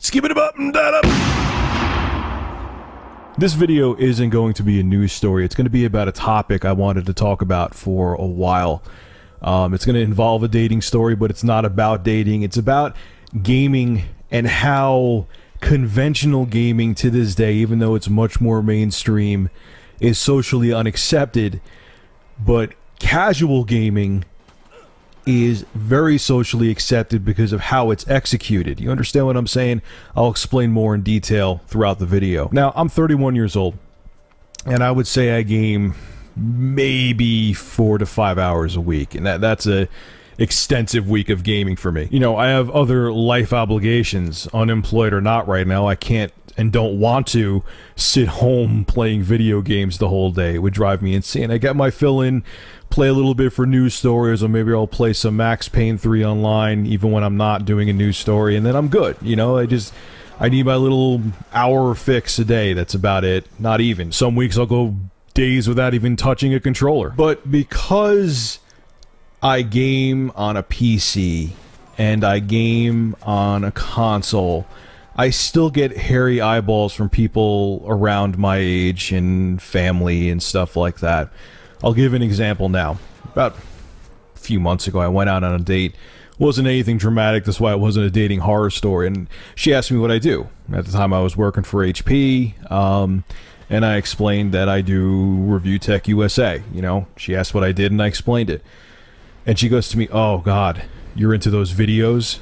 Skip it up and that up. This video isn't going to be a news story. It's going to be about a topic I wanted to talk about for a while. It's going to involve a dating story, but it's not about dating. It's about gaming and how conventional gaming to this day, even though it's much more mainstream, is socially unaccepted. But casual gaming is very socially accepted because of how it's executed. You understand what I'm saying? I'll explain more in detail throughout the video. Now, I'm 31 years old, and I would say I game maybe 4 to 5 hours a week, and that's a extensive week of gaming for me. You know, I have other life obligations, unemployed or not right now. I can't and don't want to sit home playing video games the whole day. It would drive me insane. I get my fill in, play a little bit for news stories, or maybe I'll play some Max Payne 3 online even when I'm not doing a news story, and then I'm good. You know, I need my little hour fix a day. That's about it. Not even. Some weeks I'll go days without even touching a controller. But because I game on a PC and I game on a console, I still get hairy eyeballs from people around my age and family and stuff like that. I'll give an example now. About a few months ago, I went out on a date. Wasn't anything dramatic, that's why it wasn't a dating horror story. And she asked me what I do. At the time, I was working for HP, and I explained that I do Reviewtechusa. You know, she asked what I did, and I explained it. And she goes to me, "Oh, God, you're into those videos?"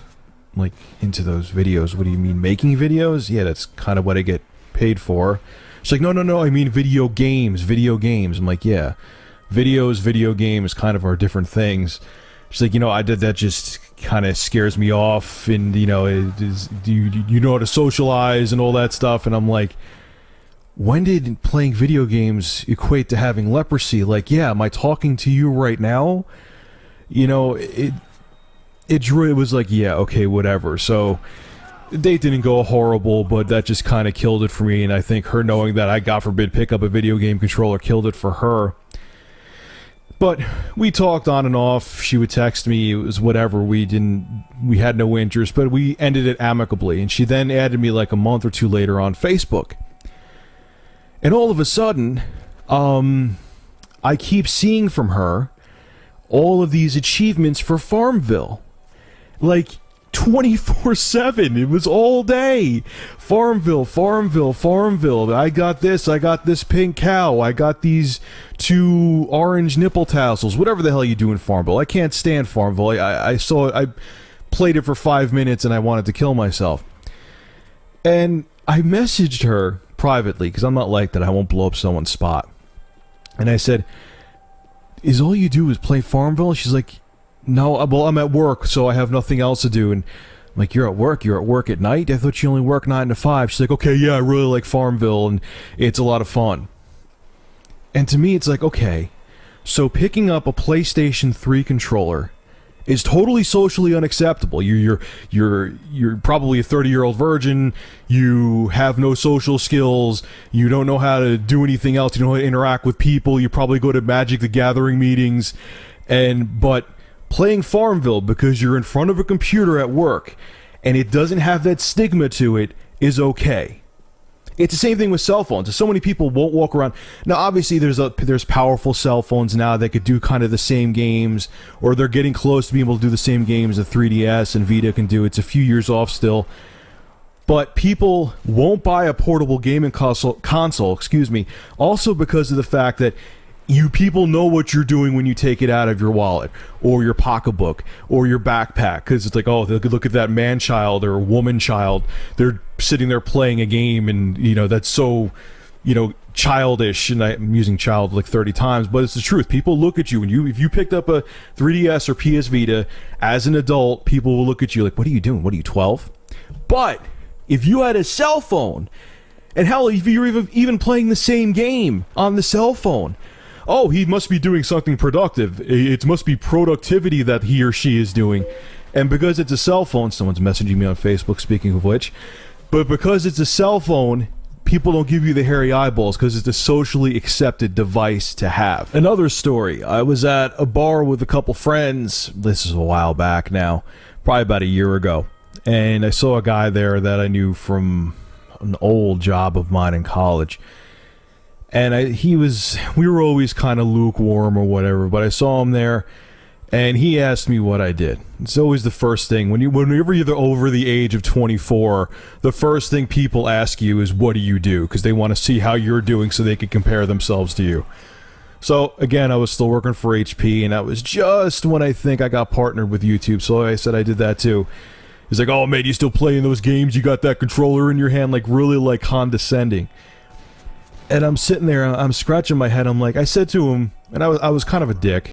I'm like, into those videos? What do you mean, making videos? Yeah, that's kind of what I get paid for. She's like, no, I mean video games. I'm like, yeah, videos, video games kind of are different things. She's like, you know, that just kind of scares me off, and, you know, do you know how to socialize and all that stuff? And I'm like, when did playing video games equate to having leprosy? Like, yeah, am I talking to you right now? You know, it was like, yeah, okay, whatever. So the date didn't go horrible, but that just kind of killed it for me, and I think her knowing that I, God forbid, pick up a video game controller killed it for her. But we talked on and off. She would text me. It was whatever. We had no interest, but we ended it amicably. And she then added me like a month or two later on Facebook. And all of a sudden, I keep seeing from her all of these achievements for Farmville. Like 24/7. It was all day. Farmville. I got this pink cow. I got these 2 orange nipple tassels. Whatever the hell you do in Farmville. I can't stand Farmville. I saw it. I played it for 5 minutes and I wanted to kill myself. And I messaged her privately, because I'm not like that. I won't blow up someone's spot. And I said, "Is all you do is play Farmville?" She's like, "No, well, I'm at work, so I have nothing else to do." And I'm like, You're at work at night? I thought you only work 9 to 5. She's like, "Okay, yeah, I really like Farmville, and it's a lot of fun." And to me, it's like, okay, so picking up a PlayStation 3 controller is totally socially unacceptable. You're probably a 30-year-old virgin. You have no social skills. You don't know how to do anything else. You don't know how to interact with people. You probably go to Magic the Gathering meetings, but playing Farmville because you're in front of a computer at work and it doesn't have that stigma to it is okay. It's the same thing with cell phones. So many people won't walk around. Now, obviously, there's powerful cell phones now that could do kind of the same games, or they're getting close to being able to do the same games that 3DS and Vita can do. It's a few years off still. But people won't buy a portable gaming console, also because of the fact that you people know what you're doing when you take it out of your wallet or your pocketbook or your backpack, because it's like, oh, look at that man-child or woman-child. They're sitting there playing a game, and, you know, that's so, you know, childish. And I'm using child like 30 times, but it's the truth. People look at you, and if you picked up a 3DS or PS Vita as an adult, people will look at you like, what are you doing? What are you, 12? But if you had a cell phone, and hell, if you're even playing the same game on the cell phone, oh, he must be doing something productive. It must be productivity that he or she is doing. And because it's a cell phone, someone's messaging me on Facebook, speaking of which, but because it's a cell phone, people don't give you the hairy eyeballs because it's a socially accepted device to have. Another story, I was at a bar with a couple friends. This is a while back now, probably about a year ago. and I saw a guy there that I knew from an old job of mine in college. And we were always kind of lukewarm or whatever, but I saw him there, and he asked me what I did. It's always the first thing. Whenever you're over the age of 24, the first thing people ask you is, what do you do? Because they want to see how you're doing so they can compare themselves to you. So, again, I was still working for HP, and that was just when I think I got partnered with YouTube, so I said I did that too. He's like, oh, man, you still playing those games? You got that controller in your hand? Like, really, like, condescending. And I'm sitting there, I'm scratching my head, I said to him, and I was kind of a dick,